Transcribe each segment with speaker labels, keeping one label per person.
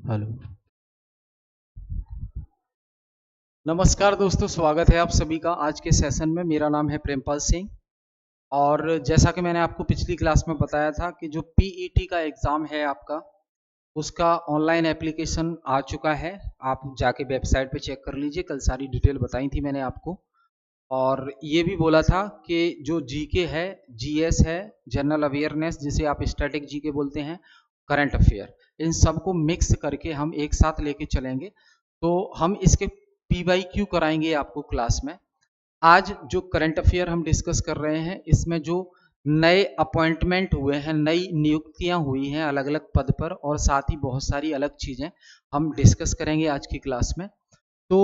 Speaker 1: Hello. नमस्कार दोस्तों, स्वागत है आप सभी का आज के सेशन में। मेरा नाम है प्रेमपाल सिंह और जैसा कि मैंने आपको पिछली क्लास में बताया था कि जो पीईटी का एग्ज़ाम है आपका, उसका ऑनलाइन एप्लीकेशन आ चुका है। आप जाके वेबसाइट पे चेक कर लीजिए, कल सारी डिटेल बताई थी मैंने आपको। और ये भी बोला था कि जो जीके है, जीएस है, जनरल अवेयरनेस जिसे आप स्टैटिक जीके बोलते हैं, करंट अफेयर, इन सबको मिक्स करके हम एक साथ लेके चलेंगे। तो हम इसके पीवाईक्यू कराएंगे आपको क्लास में। आज जो करंट अफेयर हम डिस्कस कर रहे हैं, इसमें जो नए अपॉइंटमेंट हुए हैं, नई नियुक्तियां हुई हैं अलग अलग पद पर, और साथ ही बहुत सारी अलग चीजें हम डिस्कस करेंगे आज की क्लास में। तो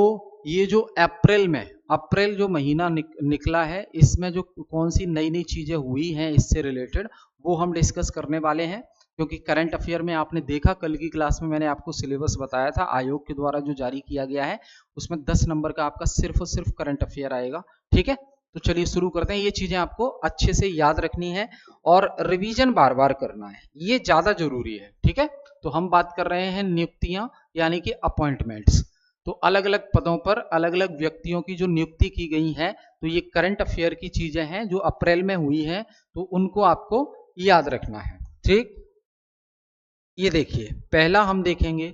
Speaker 1: ये जो अप्रैल जो महीना निकला है, इसमें जो कौन सी नई नई चीजें हुई हैं इससे रिलेटेड, वो हम डिस्कस करने वाले हैं। क्योंकि करंट अफेयर में आपने देखा, कल की क्लास में मैंने आपको सिलेबस बताया था आयोग के द्वारा जो जारी किया गया है, उसमें 10 नंबर का आपका सिर्फ और सिर्फ करंट अफेयर आएगा। ठीक है, तो चलिए शुरू करते हैं। ये चीजें आपको अच्छे से याद रखनी है और रिवीजन बार बार करना है, ये ज्यादा जरूरी है। ठीक है, तो हम बात कर रहे हैं नियुक्तियां यानी कि अपॉइंटमेंट्स। तो अलग अलग पदों पर अलग अलग व्यक्तियों की जो नियुक्ति की गई है, तो ये करंट अफेयर की चीजें हैं जो अप्रैल में हुई हैं, तो उनको आपको याद रखना है। ठीक, ये देखिए, पहला हम देखेंगे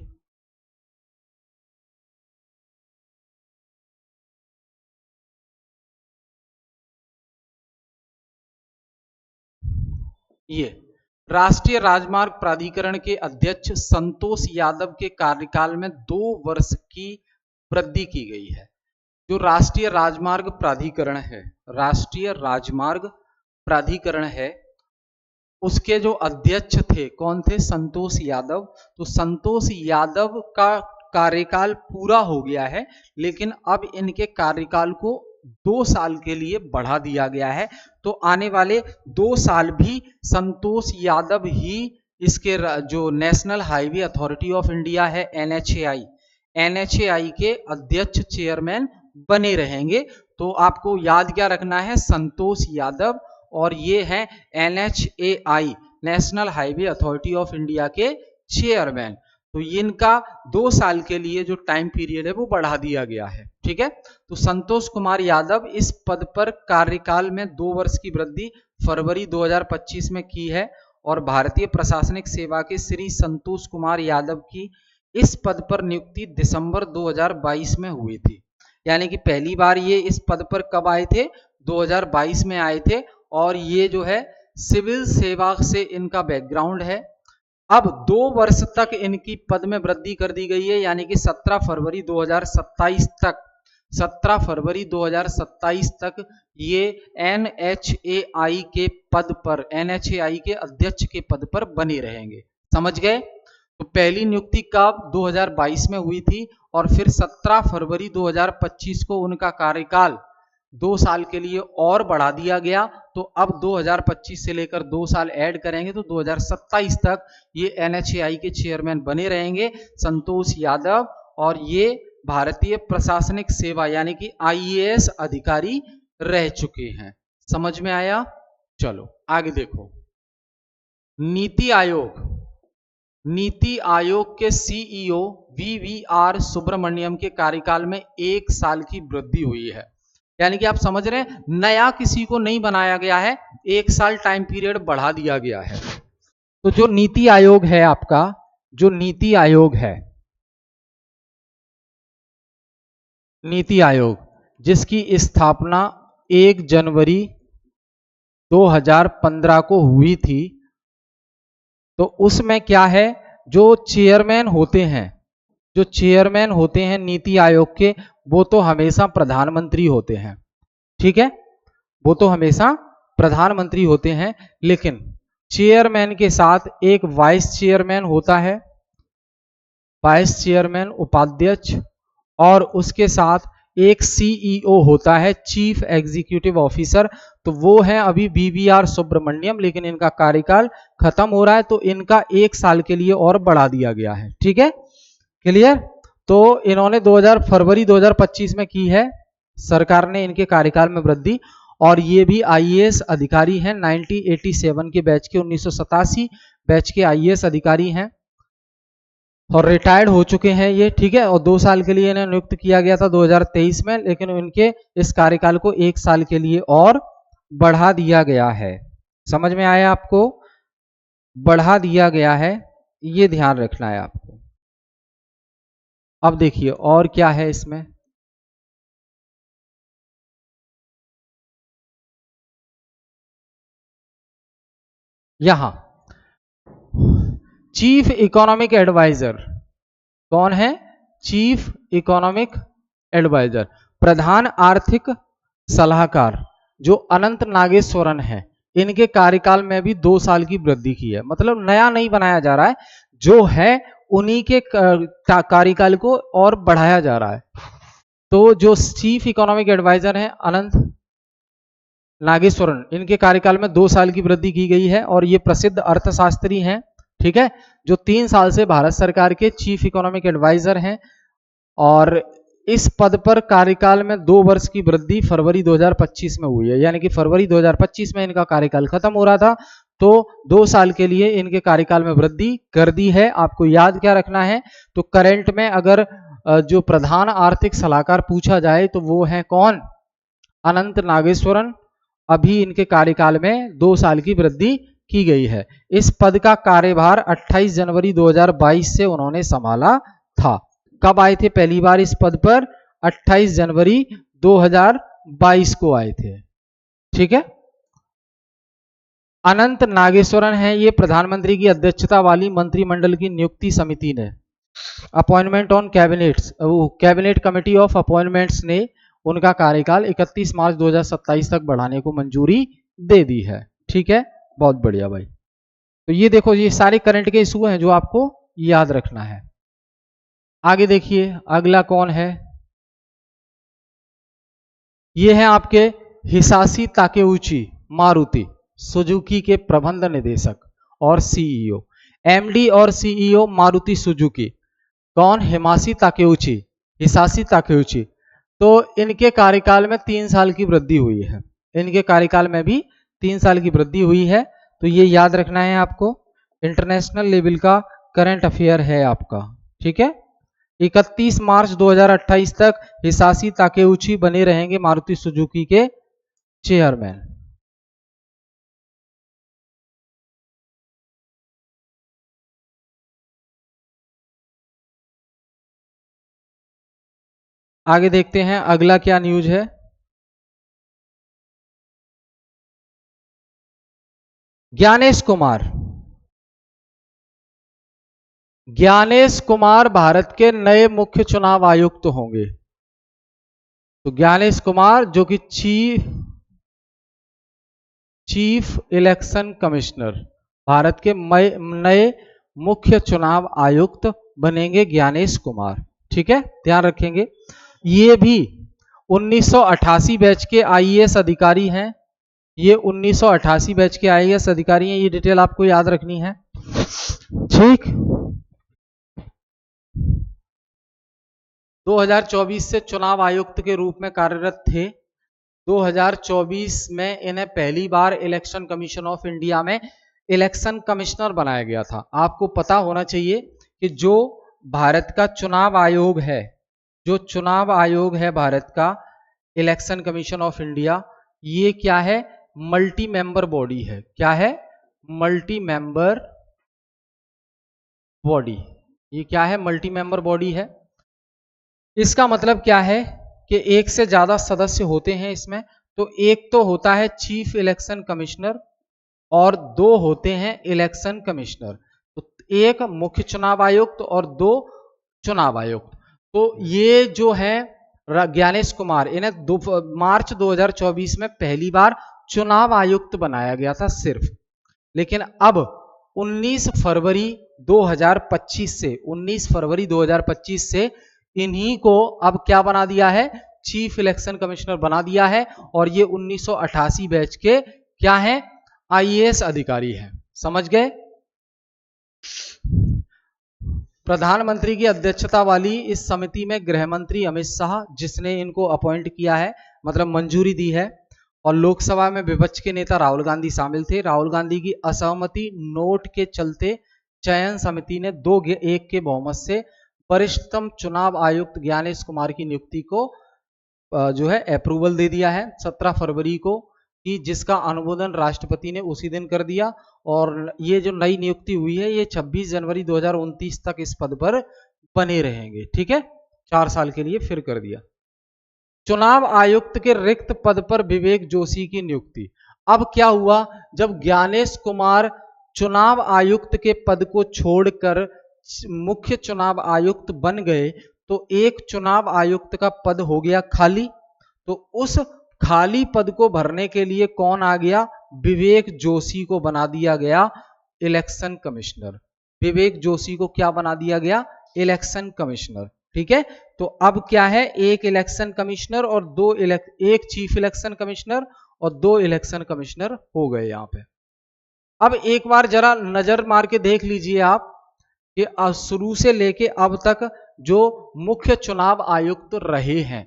Speaker 1: ये राष्ट्रीय राजमार्ग प्राधिकरण के अध्यक्ष संतोष यादव के कार्यकाल में 2 वर्ष की वृद्धि की गई है। जो राष्ट्रीय राजमार्ग प्राधिकरण है, राष्ट्रीय राजमार्ग प्राधिकरण है, उसके जो अध्यक्ष थे कौन थे? संतोष यादव। तो संतोष यादव का कार्यकाल पूरा हो गया है, लेकिन अब इनके कार्यकाल को 2 साल के लिए बढ़ा दिया गया है। तो आने वाले 2 साल भी संतोष यादव ही इसके जो national highway authority of India है, एनएचएआई के अध्यक्ष चेयरमैन बने रहेंगे। तो आपको याद क्या रखना है? संतोष यादव, और ये है NHAI, national highway authority of India के चेयरमैन। तो इनका 2 साल के लिए जो टाइम पीरियड है वो बढ़ा दिया गया है। ठीक है, तो संतोष कुमार यादव इस पद पर कार्यकाल में 2 वर्ष की वृद्धि फरवरी 2025 में की है, और भारतीय प्रशासनिक सेवा के श्री संतोष कुमार यादव की इस पद पर नियुक्ति दिसंबर 2022 में हुई थी। यानी कि पहली बार ये इस पद पर कब आए थे? 2022 में आए थे। और ये जो है सिविल सेवा से इनका बैकग्राउंड है। अब 2 वर्ष तक इनकी पद में वृद्धि कर दी गई है, यानी कि 17 फरवरी 2027 तक, 17 फरवरी 2027 तक ये एनएचएआई के पद पर, एनएचएआई के अध्यक्ष के पद पर बने रहेंगे। समझ गए? तो पहली नियुक्ति कब? 2022 में हुई थी, और फिर 17 फरवरी 2025 को उनका कार्यकाल 2 साल के लिए और बढ़ा दिया गया। तो अब 2025 से लेकर 2 साल ऐड करेंगे तो 2027 तक ये एनएचएआई के चेयरमैन बने रहेंगे संतोष यादव, और ये भारतीय प्रशासनिक सेवा यानी कि आईएएस अधिकारी रह चुके हैं। समझ में आया? चलो आगे देखो। नीति आयोग के सीईओ वीवीआर सुब्रमण्यम के कार्यकाल में 1 साल की वृद्धि हुई है। यानी कि आप समझ रहे हैं, नया किसी को नहीं बनाया गया है, 1 साल टाइम पीरियड बढ़ा दिया गया है। तो जो नीति आयोग है आपका, जो नीति आयोग जिसकी स्थापना 1 जनवरी 2015 को हुई थी, तो उसमें क्या है, जो चेयरमैन होते हैं नीति आयोग के, वो तो हमेशा प्रधानमंत्री होते हैं। ठीक है, वो तो हमेशा प्रधानमंत्री होते हैं, लेकिन चेयरमैन के साथ एक वाइस चेयरमैन होता है, वाइस चेयरमैन उपाध्यक्ष, और उसके साथ एक सीईओ होता है, चीफ एग्जीक्यूटिव ऑफिसर। तो वो है अभी वीवीआर सुब्रमण्यम, लेकिन इनका कार्यकाल खत्म हो रहा है, तो इनका 1 साल के लिए और बढ़ा दिया गया है। ठीक है, क्लियर? तो इन्होंने फरवरी 2025 में की है सरकार ने इनके कार्यकाल में वृद्धि, और ये भी आईएएस अधिकारी हैं, 1987 के बैच के, 1987 बैच के आईएएस अधिकारी हैं। और रिटायर्ड हो चुके हैं ये, ठीक है। और 2 साल के लिए इन्हें नियुक्त किया गया था 2023 में, लेकिन उनके इस कार्यकाल को 1 साल के लिए और बढ़ा दिया गया है। समझ में आया आपको? बढ़ा दिया गया है, ये ध्यान रखना है आपको। अब देखिए और क्या है इसमें। यहां चीफ इकोनॉमिक एडवाइजर कौन है? चीफ इकोनॉमिक एडवाइजर, प्रधान आर्थिक सलाहकार जो अनंत नागेश्वरन है, इनके कार्यकाल में भी 2 साल की वृद्धि की है। मतलब नया नहीं बनाया जा रहा है, जो है उन्हीं के कार्यकाल को और बढ़ाया जा रहा है। तो जो चीफ इकोनॉमिक एडवाइजर हैं अनंत नागेश्वरन, इनके कार्यकाल में 2 साल की वृद्धि की गई है और ये प्रसिद्ध अर्थशास्त्री हैं, ठीक है, जो 3 साल से भारत सरकार के चीफ इकोनॉमिक एडवाइजर हैं। और इस पद पर कार्यकाल में 2 वर्ष की वृद्धि फरवरी 2025 में हुई है, यानी कि फरवरी 2025 में इनका कार्यकाल खत्म हो रहा था, तो 2 साल के लिए इनके कार्यकाल में वृद्धि कर दी है। आपको याद क्या रखना है? तो करंट में अगर जो प्रधान आर्थिक सलाहकार पूछा जाए तो वो है कौन? अनंत नागेश्वरन। अभी इनके कार्यकाल में 2 साल की वृद्धि की गई है। इस पद का कार्यभार 28 जनवरी 2022 से उन्होंने संभाला था। कब आए थे पहली बार इस पद पर? 28 जनवरी 2022 को आए थे, ठीक है। अनंत नागेश्वरन है ये प्रधानमंत्री की अध्यक्षता वाली मंत्रिमंडल की नियुक्ति समिति ने appointment on cabinets, cabinet committee of appointments ने उनका कार्यकाल 31 मार्च 2027 तक बढ़ाने को मंजूरी दे दी है, ठीक है। बहुत बढ़िया भाई। तो ये देखो, ये सारे करंट के इशू हैं जो आपको याद रखना है। आगे देखिए अगला कौन है? ये है आपके हिसाशी ताकेउची मारुति, सुजुकी के प्रबंध निदेशक और सीईओ। एमडी और सीईओ मारुति सुजुकी कौन? हिमाशी ताकेउची, हिसाशी ताकेउची। तो इनके कार्यकाल में 3 साल की वृद्धि हुई है, इनके कार्यकाल में भी 3 साल की वृद्धि हुई है। तो ये याद रखना है आपको, इंटरनेशनल लेवल का करंट अफेयर है आपका, ठीक है। 31 मार्च 2028 तक हिसाशी ताकेउची बने रहेंगे मारुति सुजुकी के चेयरमैन। आगे देखते हैं अगला क्या न्यूज है। ज्ञानेश कुमार, ज्ञानेश कुमार भारत के नए मुख्य चुनाव आयुक्त होंगे। तो ज्ञानेश कुमार जो कि चीफ इलेक्शन कमिश्नर, भारत के नए मुख्य चुनाव आयुक्त बनेंगे ज्ञानेश कुमार, ठीक है, ध्यान रखेंगे। ये भी 1988 बैच के आईएएस अधिकारी हैं, ये 1988 बैच के आईएएस अधिकारी हैं, ये डिटेल आपको याद रखनी है, ठीक। 2024 से चुनाव आयुक्त के रूप में कार्यरत थे। 2024 में इन्हें पहली बार इलेक्शन कमीशन ऑफ इंडिया में इलेक्शन कमिश्नर बनाया गया था। आपको पता होना चाहिए कि जो भारत का चुनाव आयोग है, जो चुनाव आयोग है भारत का, इलेक्शन कमीशन ऑफ इंडिया, ये क्या है? मल्टी मेंबर बॉडी है। क्या है? Multi member body. ये क्या है? मल्टी मेंबर बॉडी है। इसका मतलब क्या है कि एक से ज्यादा सदस्य होते हैं इसमें। तो एक तो होता है चीफ इलेक्शन कमिश्नर और 2 होते हैं इलेक्शन कमिश्नर। तो एक मुख्य चुनाव आयुक्त और 2 चुनाव आयुक्त। तो ये जो है ज्ञानेश कुमार, इन्हें मार्च 2024 में पहली बार चुनाव आयुक्त बनाया गया था सिर्फ। लेकिन अब 19 फरवरी 2025 से 19 फरवरी 2025 से इन्हीं को अब क्या बना दिया है? चीफ इलेक्शन कमिश्नर बना दिया है। और ये 1988 बैच के क्या हैं? आईएएस अधिकारी हैं। समझ गए? प्रधानमंत्री की अध्यक्षता वाली इस समिति में गृह मंत्री अमित शाह, जिसने इनको अपॉइंट किया है, मतलब मंजूरी दी है, और लोकसभा में विपक्ष के नेता राहुल गांधी शामिल थे। राहुल गांधी की असहमति नोट के चलते चयन समिति ने 2-1 के बहुमत से वरिष्ठतम चुनाव आयुक्त ज्ञानेश कुमार की नियुक्ति को जो है अप्रूवल दे दिया है 17 फरवरी को, कि जिसका अनुमोदन राष्ट्रपति ने उसी दिन कर दिया। और ये जो नई नियुक्ति हुई है ये 26 जनवरी 2029 तक इस पद पर बने रहेंगे। ठीक है, 4 साल के लिए फिर कर दिया। चुनाव आयुक्त के रिक्त पद पर विवेक जोशी की नियुक्ति। अब क्या हुआ, जब ज्ञानेश कुमार चुनाव आयुक्त के पद को छोड़कर मुख्य चुनाव आयुक्त बन गए तो एक चुनाव आयुक्त का पद हो गया खाली। तो उस खाली पद को भरने के लिए कौन आ गया, विवेक जोशी को बना दिया गया इलेक्शन कमिश्नर। विवेक जोशी को क्या बना दिया गया, इलेक्शन कमिश्नर। ठीक है, तो अब क्या है, एक इलेक्शन कमिश्नर और एक चीफ इलेक्शन कमिश्नर और 2 इलेक्शन कमिश्नर हो गए यहां पे। अब एक बार जरा नजर मार के देख लीजिए आप कि शुरू से लेके अब तक जो मुख्य चुनाव आयुक्त रहे हैं,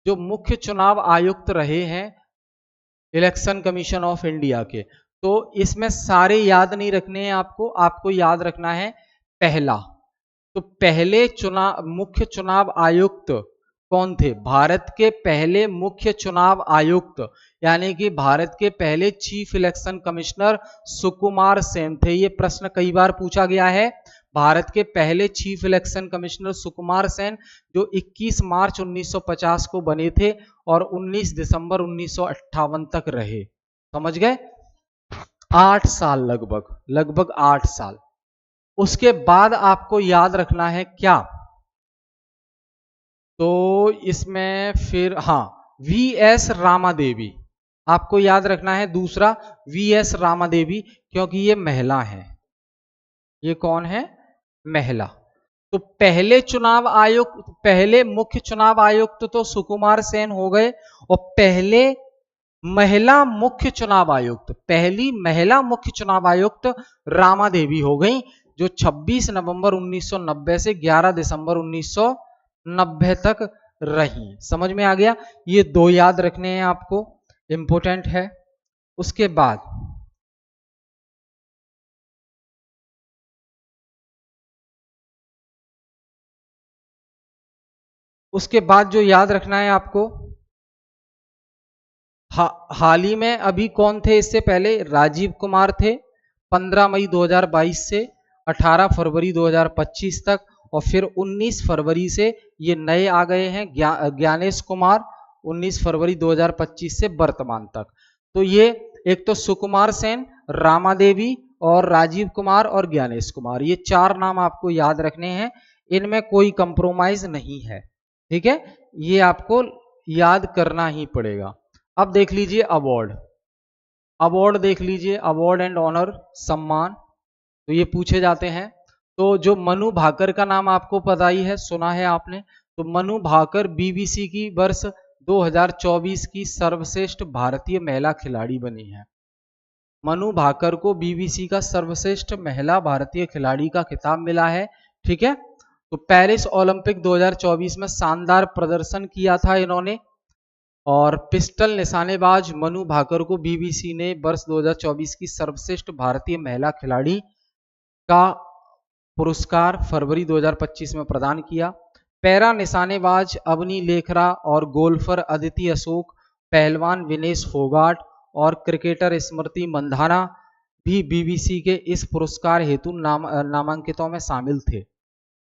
Speaker 1: जो मुख्य चुनाव आयुक्त रहे हैं इलेक्शन कमीशन ऑफ इंडिया के, तो इसमें सारे याद नहीं रखने हैं आपको, आपको याद रखना है पहला। तो पहले मुख्य चुनाव आयुक्त कौन थे, भारत के पहले मुख्य चुनाव आयुक्त यानी कि भारत के पहले chief election commissioner Sukumar Sen थे। ये प्रश्न कई बार पूछा गया है। भारत के पहले chief election commissioner Sukumar Sen जो 21 मार्च 1950 को बने थे और 19 दिसंबर 1958 तक रहे। समझ गए, 8 साल, लगभग 8 साल। उसके बाद आपको याद रखना है क्या, तो इसमें फिर वीएस रामादेवी आपको याद रखना है। दूसरा वीएस रामादेवी, क्योंकि ये महिला है। ये कौन है, महिला। तो पहले चुनाव आयुक्त, पहले मुख्य चुनाव आयुक्त तो सुकुमार सेन हो गए और पहले महिला मुख्य चुनाव आयुक्त, पहली महिला मुख्य चुनाव आयुक्त रामादेवी हो गई, जो 26 नवंबर 1990 से 11 दिसंबर 1990 तक रही। समझ में आ गया, ये 2 याद रखने हैं आपको, इंपॉर्टेंट है। उसके बाद जो याद रखना है आपको, हाल ही में अभी कौन थे इससे पहले, राजीव कुमार थे 15 मई 2022 से 18 फरवरी 2025 तक, और फिर 19 फरवरी से ये नए आ गए हैं ज्ञानेश कुमार 19 फरवरी 2025 से वर्तमान तक। तो ये एक तो सुकुमार सेन, रामादेवी और राजीव कुमार और ज्ञानेश कुमार, ये 4 नाम आपको याद रखने हैं, इनमें कोई कंप्रोमाइज नहीं है। ठीक है, ये आपको याद करना ही पड़ेगा। अब देख लीजिए अवार्ड देख लीजिए, अवार्ड एंड ऑनर, सम्मान, तो ये पूछे जाते हैं। तो जो मनु भाकर का नाम आपको पता ही है, सुना है आपने, तो मनु भाकर बीबीसी की वर्ष 2024 की सर्वश्रेष्ठ भारतीय महिला खिलाड़ी बनी है। मनु भाकर को बीबीसी का सर्वश्रेष्ठ महिला भारतीय खिलाड़ी का खिताब मिला है। ठीक है, तो पेरिस ओलंपिक 2024 में शानदार प्रदर्शन किया था इन्होंने, और पिस्टल निशानेबाज मनु भाकर को बीबीसी ने वर्ष 2024 की सर्वश्रेष्ठ भारतीय महिला खिलाड़ी का पुरस्कार फरवरी 2025 में प्रदान किया। पैरा निशानेबाज अवनी लेखरा और गोल्फर अदिति अशोक, पहलवान विनेश फोगाट और क्रिकेटर स्मृति मंधाना भी बीबीसी के इस पुरस्कार हेतु नामांकितों में शामिल थे,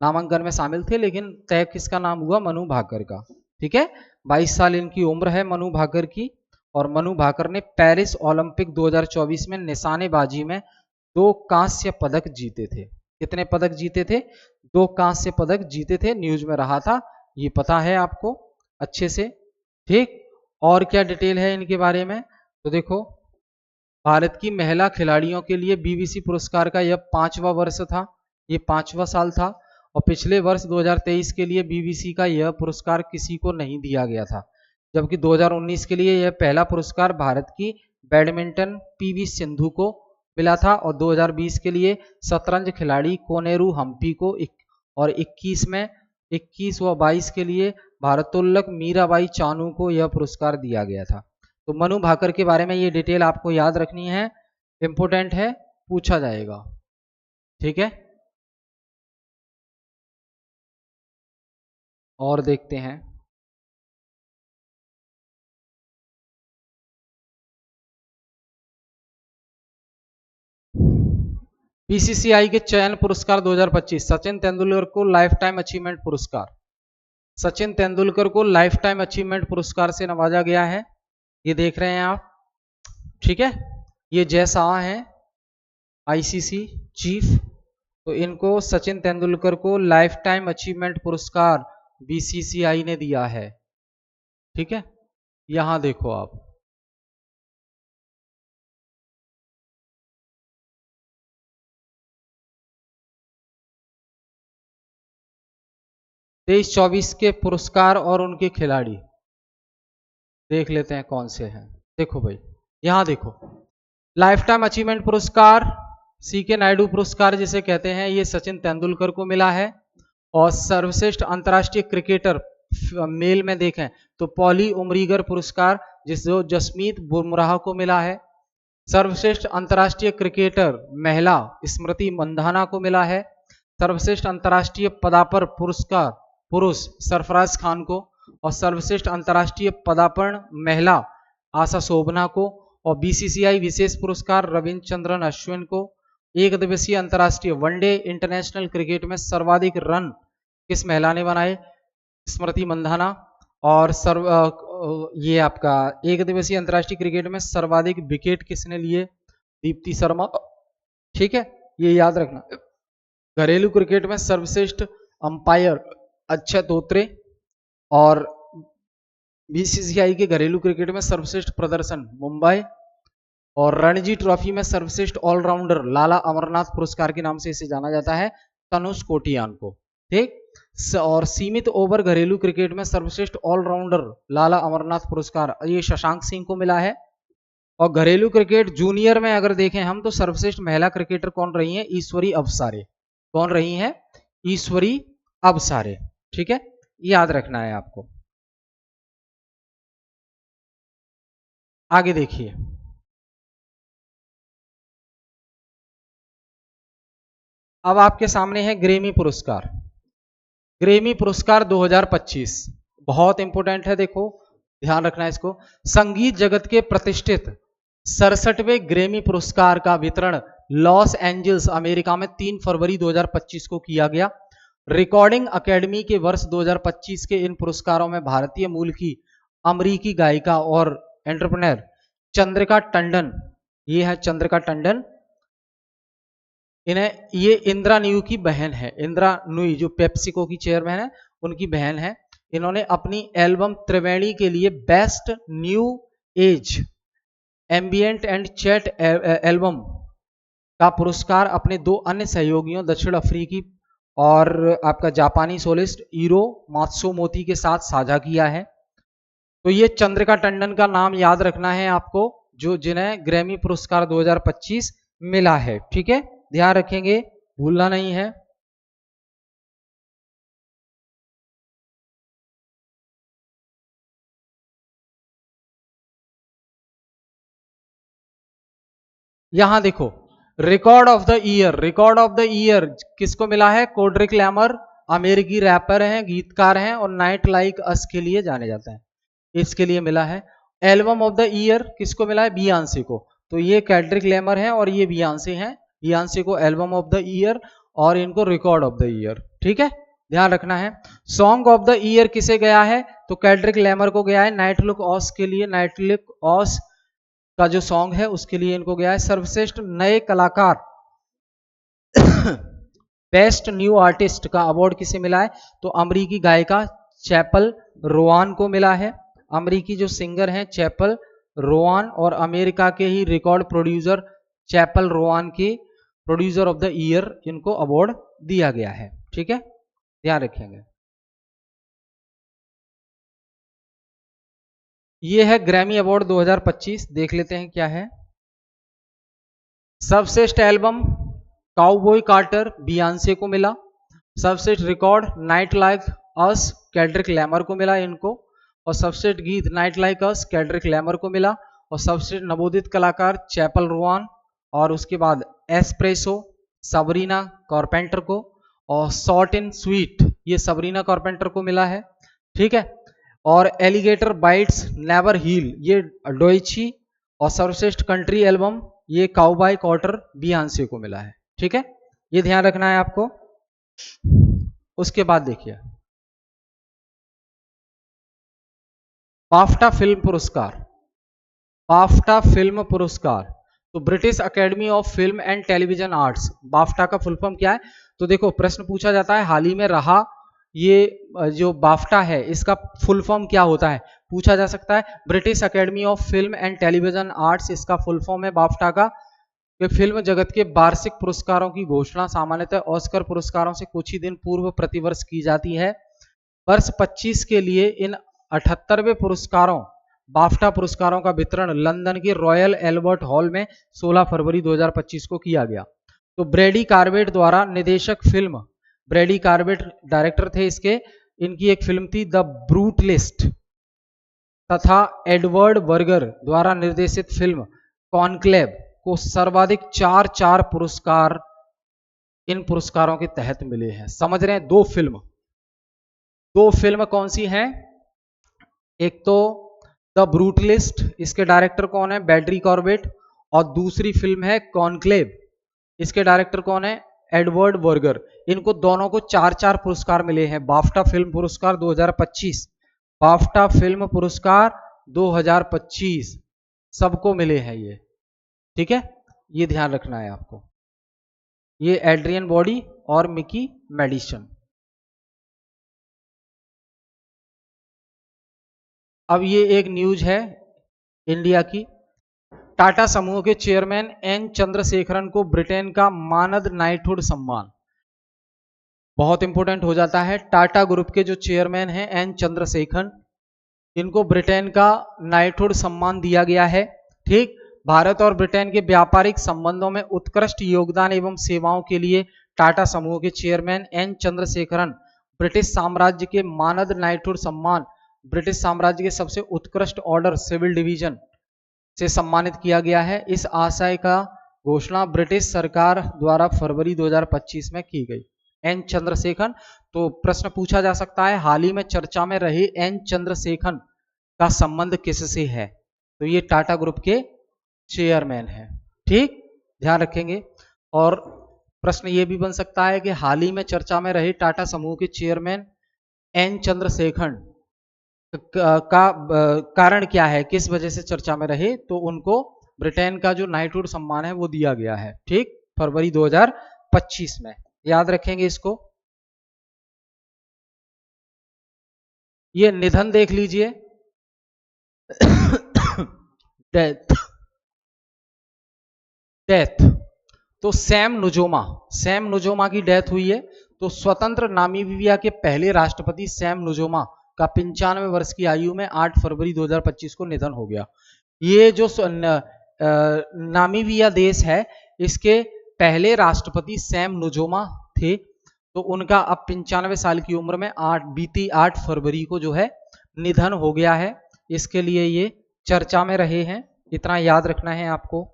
Speaker 1: नामांकन में शामिल थे, लेकिन तय किसका नाम हुआ, मनु भाकर का। ठीक है, 22 साल इनकी उम्र है मनु भाकर की, और मनु भाकर ने पेरिस ओलंपिक 2024 में निशानेबाजी में 2 कांस्य पदक जीते थे। कितने पदक जीते थे, 2 कांस्य पदक जीते थे, न्यूज में रहा था, ये पता है आपको अच्छे से। ठीक, और क्या डिटेल है इनके बारे में, तो देखो, भारत की महिला खिलाड़ियों के लिए बीबीसी पुरस्कार का यह 5वां वर्ष था, ये 5वां साल था, और पिछले वर्ष 2023 के लिए बीबीसी का यह पुरस्कार किसी को नहीं दिया गया था, जबकि 2019 के लिए यह पहला पुरस्कार भारत की बैडमिंटन पीवी सिंधु को मिला था, और 2020 के लिए शतरंज खिलाड़ी कोनेरू हम्पी को, और 21 व 22 के लिए भारतोल्लक मीराबाई चानू को यह पुरस्कार दिया गया था। तो मनु भाकर के बारे में ये डिटेल आपको याद रखनी है, इंपोर्टेंट है, पूछा जाएगा। ठीक है, और देखते हैं। बीसीसीआई के चयन पुरस्कार 2025, सचिन तेंदुलकर को लाइफ टाइम अचीवमेंट पुरस्कार, सचिन तेंदुलकर को लाइफ टाइम अचीवमेंट पुरस्कार से नवाजा गया है। ये देख रहे हैं आप, ठीक है। ये जय शाह हैं, आईसीसी चीफ, तो इनको सचिन तेंदुलकर को लाइफ टाइम अचीवमेंट पुरस्कार बीसीसीआई ने दिया है, ठीक है। यहां देखो आप, तेईस 24 के पुरस्कार और उनके खिलाड़ी देख लेते हैं कौन से हैं। देखो भाई, यहां देखो, लाइफ टाइम अचीवमेंट पुरस्कार सी के नायडू पुरस्कार जिसे कहते हैं, ये सचिन तेंदुलकर को मिला है। और सर्वश्रेष्ठ अंतर्राष्ट्रीय क्रिकेटर मेल में देखें तो पॉली उमरीगर पुरस्कार जिसको जसमीत बुमराह को मिला है। सर्वश्रेष्ठ अंतर्राष्ट्रीय क्रिकेटर महिला स्मृति मंधाना को मिला है। सर्वश्रेष्ठ अंतर्राष्ट्रीय पदापर पुरस्कार पुरुष सरफराज खान को, और सर्वश्रेष्ठ अंतर्राष्ट्रीय पदार्पण महिला आशा शोभना को, और बीसीसीआई विशेष पुरस्कार रविचंद्रन अश्विन को। एक दिवसीय अंतर्राष्ट्रीय वनडे इंटरनेशनल क्रिकेट में सर्वाधिक रन किस महिला ने बनाए, स्मृति मंधाना। और ये आपका एक दिवसीय अंतर्राष्ट्रीय क्रिकेट में सर्वाधिक विकेट किसने लिए, दीप्ति शर्मा, ठीक है, ये याद रखना। घरेलू क्रिकेट में सर्वश्रेष्ठ अंपायर अक्षय तोत्रे, और बीसीसीआई के घरेलू क्रिकेट में सर्वश्रेष्ठ प्रदर्शन मुंबई, और रणजी ट्रॉफी में सर्वश्रेष्ठ ऑलराउंडर लाला अमरनाथ पुरस्कार के नाम से इसे जाना जाता है तनुष कोटियान को, ठीक। और सीमित ओवर घरेलू क्रिकेट में सर्वश्रेष्ठ ऑलराउंडर लाला अमरनाथ पुरस्कार ये शशांक सिंह को मिला है। और घरेलू क्रिकेट जूनियर में अगर देखें हम तो सर्वश्रेष्ठ महिला क्रिकेटर कौन रही हैं, ईश्वरी अबसारे। कौन रही हैं, ईश्वरी अबसारे, ठीक है, याद रखना है आपको। आगे देखिए, अब आपके सामने है ग्रेमी पुरस्कार। ग्रेमी पुरस्कार 2025 बहुत इंपॉर्टेंट है, देखो ध्यान रखना है इसको। संगीत जगत के प्रतिष्ठित 67वें ग्रेमी पुरस्कार का वितरण लॉस एंजल्स अमेरिका में 3 फरवरी 2025 को किया गया। रिकॉर्डिंग अकेडमी के वर्ष 2025 के इन पुरस्कारों में भारतीय मूल की अमरीकी गायिका और एंटरप्रेन्योर चंद्रिका टंडन, ये है चंद्रिका टंडन, इन्हें ये इंदिरा न्यू की बहन है। इंदिरा नुई जो पेप्सिको की चेयरमैन है, उनकी बहन है। इन्होंने अपनी एल्बम त्रिवेणी के लिए best new age ambient and chat album का पुरस्कार अपने 2 अन्य सहयोगियों दक्षिण अफ्रीकी और आपका जापानी सोलिस्ट ईरो मात्सुमोतो के साथ साझा किया है। तो ये चंद्रिका टंडन का नाम याद रखना है आपको, जो जिन्हें ग्रैमी पुरस्कार 2025 मिला है, ठीक है, ध्यान रखेंगे, भूलना नहीं है। यहां देखो, record of the year, record of the year किसको मिला है, कोड्रिक लैमर, अमेरिकी रैपर हैं, गीतकार हैं, और नाइट लाइक अस के लिए जाने जाते हैं, इसके लिए मिला है। एल्बम ऑफ द ईयर किसको मिला है, बियांसे को। तो ये कैड्रिक लैमर है और ये बियांसे हैं, बियांसे को एल्बम ऑफ द ईयर और इनको रिकॉर्ड ऑफ द ईयर, ठीक है, ध्यान रखना है। सॉन्ग ऑफ द ईयर किसे गया है, तो कैड्रिक लैमर को गया है नाइट लुक ऑस के लिए, नाइट लुक ऑस का जो सॉन्ग है उसके लिए इनको गया है। सर्वश्रेष्ठ नए कलाकार बेस्ट न्यू आर्टिस्ट का अवार्ड किसे मिला है, तो अमरीकी गायिका चैपल रोवान को मिला है। अमरीकी जो सिंगर हैं चैपल रोवान, और अमेरिका के ही रिकॉर्ड प्रोड्यूसर चैपल रोवान की प्रोड्यूसर ऑफ द ईयर इनको अवार्ड दिया गया है, ठीक है, ध्यान रखेंगे। ये है ग्रैमी अवार्ड 2025, देख लेते हैं क्या है। सर्वश्रेष्ठ एल्बम काउबॉय कार्टर बियांसे को मिला। सर्वश्रेष्ठ record not like us Kendrick Lamar को मिला इनको। और सर्वश्रेष्ठ गीत not like us Kendrick Lamar को मिला। और सर्वश्रेष्ठ नवोदित कलाकार चैपल रोवान, और उसके बाद एस्प्रेसो सबरीना कारपेंटर को। और शॉर्ट इन स्वीट ये सबरीना कारपेंटर को मिला है। ठीक है। और एलिगेटर बाइट्स नेवर हील ये डोइची, और सर्वश्रेष्ठ कंट्री एल्बम ये काउबॉय कॉटर बियांसे को मिला है। ठीक है, ये ध्यान रखना है आपको। उसके बाद देखिए बाफ्टा फिल्म पुरस्कार। बाफ्टा फिल्म पुरस्कार तो British academy of film and television arts, BAFTA का फुल फॉर्म क्या है? तो देखो प्रश्न पूछा जाता है हाल ही में रहा ये जो बाफ्टा है इसका फुल फॉर्म क्या होता है, पूछा जा सकता है। British academy of film and television arts इसका फुल फॉर्म है बाफ्टा का। ये फिल्म जगत के वार्षिक पुरस्कारों की घोषणा सामान्यतः ऑस्कर पुरस्कारों से कुछ ही दिन पूर्व प्रतिवर्ष की जाती है। वर्ष 25 के लिए इन 78वें पुरस्कारों बाफ्टा पुरस्कारों का वितरण लंदन के रॉयल एल्बर्ट हॉल में 16 फरवरी 2025 को किया गया। तो ब्रैडी कार्बेट द्वारा निर्देशक फिल्म, ब्रैडी कार्बेट डायरेक्टर थे इसके, इनकी एक फिल्म थी द ब्रूटलिस्ट, तथा एडवर्ड बर्गर द्वारा निर्देशित फिल्म कॉन्क्लेव को सर्वाधिक 4 पुरस्कार इन पुरस्कारों के तहत मिले हैं। समझ रहे हैं? दो फिल्म कौन सी हैं? एक तो द ब्रूटलिस्ट, इसके डायरेक्टर कौन है? Brady Corbett. और दूसरी फिल्म है कॉन्क्लेव, इसके डायरेक्टर कौन है? Edward burger. इनको दोनों को 4 पुरस्कार मिले हैं। बाफ्टा फिल्म पुरस्कार 2025, बाफ्टा फिल्म पुरस्कार 2025 सबको मिले हैं ये। ठीक है, ये ध्यान रखना है आपको। ये एड्रियन बॉडी और मिकी मेडिसन। अब ये एक न्यूज है इंडिया की। टाटा समूह के चेयरमैन एन चंद्रशेखरन को ब्रिटेन का मानद नाइटहुड सम्मान, बहुत इंपॉर्टेंट हो जाता है। टाटा ग्रुप के जो चेयरमैन हैं एन चंद्रशेखरन, इनको ब्रिटेन का नाइटहुड सम्मान दिया गया है। ठीक, भारत और ब्रिटेन के व्यापारिक संबंधों में उत्कृष्ट योगदान एवं सेवाओं के लिए टाटा समूह के चेयरमैन एन चंद्रशेखरन ब्रिटिश साम्राज्य के मानद नाइटहुड सम्मान, ब्रिटिश साम्राज्य के सबसे उत्कृष्ट ऑर्डर सिविल डिवीजन से सम्मानित किया गया है। इस आशय का घोषणा ब्रिटिश सरकार द्वारा फरवरी 2025 में की गई। एन चंद्रशेखरन, तो प्रश्न पूछा जा सकता है हाल ही में चर्चा में रहे एन चंद्रशेखरन का संबंध किससे है? तो ये टाटा ग्रुप के चेयरमैन है। ठीक, ध्यान रखेंगे। और प्रश्न ये भी बन सकता है कि हाल ही में चर्चा में रहे टाटा समूह के चेयरमैन एन चंद्रशेखरन का कारण क्या है, किस वजह से चर्चा में रहे? तो उनको ब्रिटेन का जो नाइटहुड सम्मान है वो दिया गया है। ठीक, फरवरी 2025 में, याद रखेंगे इसको। ये निधन देख लीजिए डेथ, डेथ तो सैम नुजोमा की डेथ हुई है। तो स्वतंत्र नामीबिया के पहले राष्ट्रपति सैम नुजोमा का 95 वर्ष की आयु में 8 फरवरी 2025 को निधन हो गया। ये जो नामीबिया देश है इसके पहले राष्ट्रपति सैम नुजोमा थे। तो उनका अब 95 साल की उम्र में बीती 8 फरवरी को जो है निधन हो गया है। इसके लिए ये चर्चा में रहे हैं, इतना याद रखना है आपको।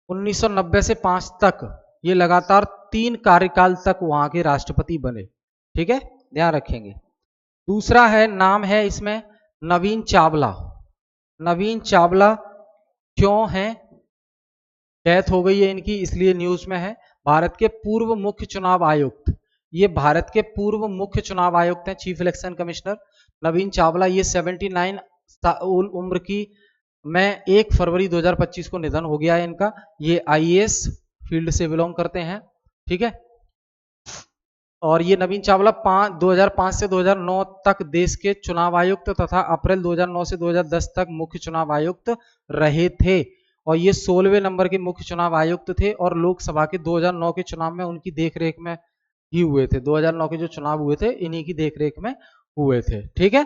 Speaker 1: उन्नीस 1990 से 5 तक ये लगातार 3 कार्यकाल तक वहां के राष्ट्रपति बने। ठीक है, ध्यान रखेंगे। दूसरा है, नाम है इसमें नवीन चावला। नवीन चावला क्यों है? डेथ हो गई है इनकी इसलिए न्यूज में है। भारत के पूर्व मुख्य चुनाव आयुक्त, ये भारत के पूर्व मुख्य चुनाव आयुक्त हैं, चीफ इलेक्शन कमिश्नर नवीन चावला। ये 79 उम्र की में 1 फरवरी 2025 को निधन हो गया है इनका। ये आईएएस फील्ड से बिलोंग करते हैं। ठीक है, और ये नवीन चावला 2005 से 2009 तक देश के चुनाव आयुक्त तथा अप्रैल 2009 से 2010 तक मुख्य चुनाव आयुक्त रहे थे। और ये 16वें नंबर के मुख्य चुनाव आयुक्त थे और लोकसभा के 2009 के चुनाव में उनकी देखरेख में ही हुए थे। 2009 के जो चुनाव हुए थे इन्हीं की देखरेख में हुए थे। ठीक है,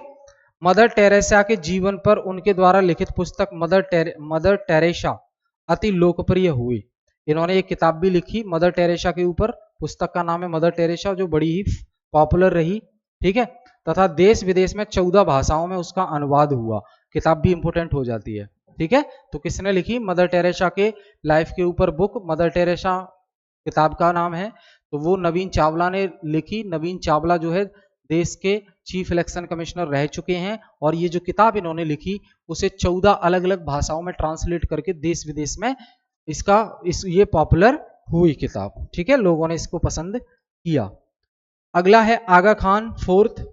Speaker 1: मदर टेरेसा के जीवन पर उनके द्वारा लिखित पुस्तक मदर टेरेसा अति लोकप्रिय हुई। इन्होंने एक किताब भी लिखी मदर टेरेसा के ऊपर, पुस्तक का नाम है मदर टेरेसा, जो बड़ी ही पॉपुलर रही। ठीक है, तथा देश विदेश में 14 भाषाओं में उसका अनुवाद हुआ। किताब भी इंपोर्टेंट हो जाती है। ठीक है, तो किसने लिखी? मदर टेरेसा के लाइफ के ऊपर बुक, मदर टेरेसा किताब का नाम है, तो वो नवीन चावला ने लिखी। नवीन चावला जो है देश के चीफ इलेक्शन कमिश्नर रह चुके हैं, और ये जो किताब इन्होंने लिखी उसे 14 अलग अलग भाषाओं में ट्रांसलेट करके देश विदेश में ये पॉपुलर हुई किताब। ठीक है, लोगों ने इसको पसंद किया। अगला है आगा खान फोर्थ।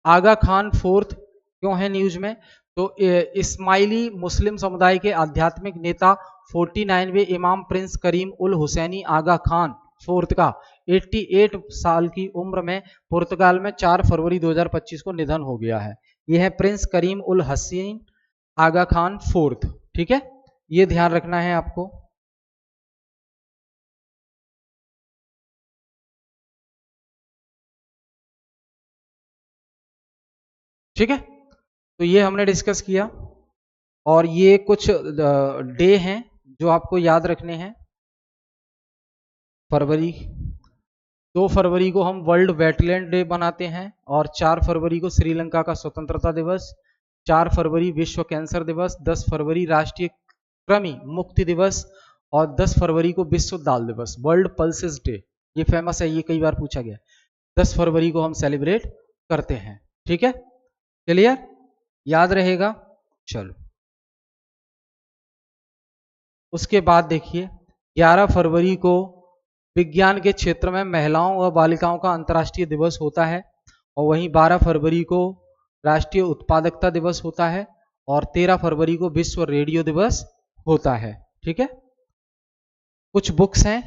Speaker 1: आगा खान फोर्थ क्यों है न्यूज में? तो इस्माइली मुस्लिम समुदाय के आध्यात्मिक नेता 49वें इमाम प्रिंस करीम उल हुसैनी आगा खान फोर्थ का 88 साल की उम्र में पुर्तगाल में 4 फरवरी 2025 को निधन हो गया है। यह है प्रिंस करीम उल हसीन आगा खान फोर्थ। ठीक है, ये ध्यान रखना है आपको। ठीक है, तो ये हमने डिस्कस किया, और ये कुछ डे हैं जो आपको याद रखने हैं। फरवरी 2 फरवरी को हम वर्ल्ड वेटलैंड डे बनाते हैं, और 4 फरवरी को श्रीलंका का स्वतंत्रता दिवस, 4 फरवरी विश्व कैंसर दिवस, 10 फरवरी राष्ट्रीय कृमि मुक्ति दिवस, और 10 फरवरी को विश्व दाल दिवस, वर्ल्ड पल्सेस डे। ये फेमस है, ये कई बार पूछा गया। 10 फरवरी को हम सेलिब्रेट करते हैं। ठीक है, क्लियर, याद रहेगा। चलो, उसके बाद देखिए 11 फरवरी को विज्ञान के क्षेत्र में महिलाओं और बालिकाओं का अंतर्राष्ट्रीय दिवस होता है, और वहीं 12 फरवरी को राष्ट्रीय उत्पादकता दिवस होता है, और 13 फरवरी को विश्व रेडियो दिवस होता है। ठीक है, कुछ बुक्स हैं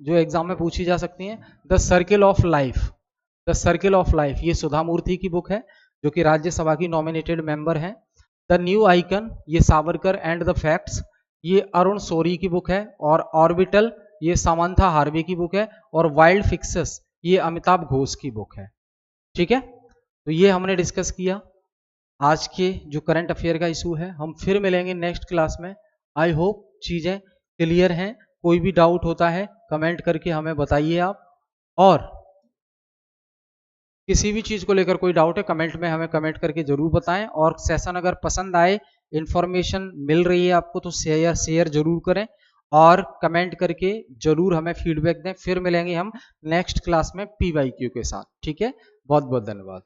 Speaker 1: जो एग्जाम में पूछी जा सकती हैं। The circle of life, the circle of life, ये सुधा मूर्ति की बुक है जो कि राज्यसभा की नॉमिनेटेड मेंबर हैं। द न्यू आइकन, ये सावरकर एंड द फैक्ट्स, ये अरुण सोरी की बुक है। और ऑर्बिटल, ये सामंथा हार्वे की बुक है। और वाइल्ड फिक्सेस, ये अमिताभ घोष की बुक है। ठीक है, तो ये हमने डिस्कस किया आज के जो करंट अफेयर का इशू है। हम फिर मिलेंगे नेक्स्ट क्लास में। आई होप चीजें क्लियर हैं। कोई भी डाउट होता है कमेंट करके हमें बताइए आप, और किसी भी चीज को लेकर कोई डाउट है कमेंट में हमें कमेंट करके जरूर बताएं। और सेशन अगर पसंद आए, इंफॉर्मेशन मिल रही है आपको, तो शेयर जरूर करें, और कमेंट करके जरूर हमें फीडबैक दें। फिर मिलेंगे हम नेक्स्ट क्लास में PYQ के साथ। ठीक है, बहुत बहुत धन्यवाद।